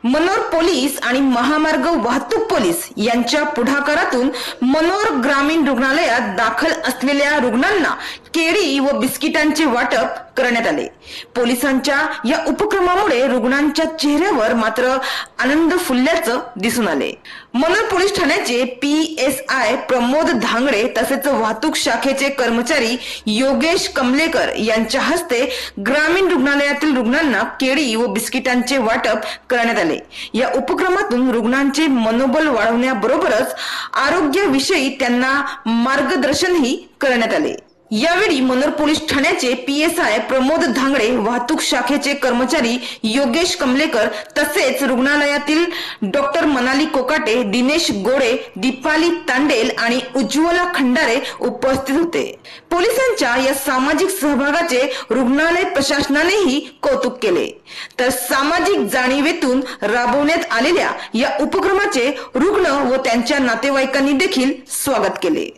मनोर police आणि महामार्ग वाहतूक पोलीस यांच्या पुढाकारातून मनोर ग्रामीण रुग्णालयात दाखल असलेल्या रुग्णांना केळी व बिस्किटांचे वाटप करण्यात आले। पोलिसांच्या या उपक्रमामुळे रुग्णांच्या चेहऱ्यावर मात्र आनंद फुलल्याचं दिसून आले। मनोर पोलीस ठाण्याचे PSI प्रमोद धांगडे तसेच वाहतूक शाखेचे कर्मचारी योगेश कमलेकर यांच्या हस्ते ग्रामीण रुग्णालयातील रुग्णांना केळी व बिस्किटांचे वाटप करण्यात आले। या उपक्रमातून रुग्णांचे मनोबल वाढवण्याबरोबरच आरोग्याविषयी त्यांना मार्गदर्शनही करण्यात आले। यावेळी मनोर पोलीस ठाण्याचे PSI प्रमोद धांगडे, वाहतूक शाखेचे कर्मचारी योगेश कमलेकर तसेच रुग्णालयातील डॉक्टर मनाली कोकाटे, दिनेश गोडे, दीपाली तांडेल आणि उज्ज्वला खंडारे उपस्थित होते। पोलिसांच्या या सामाजिक सहभागाचे रुग्णालय प्रशासनानेही कौतुक केले, तर सामाजिक जाणीवेतून राबवण्यात आलेल्या या उपक्रमाचे रुग्ण व त्यांच्या नातेवाईकांनी देखील स्वागत केले।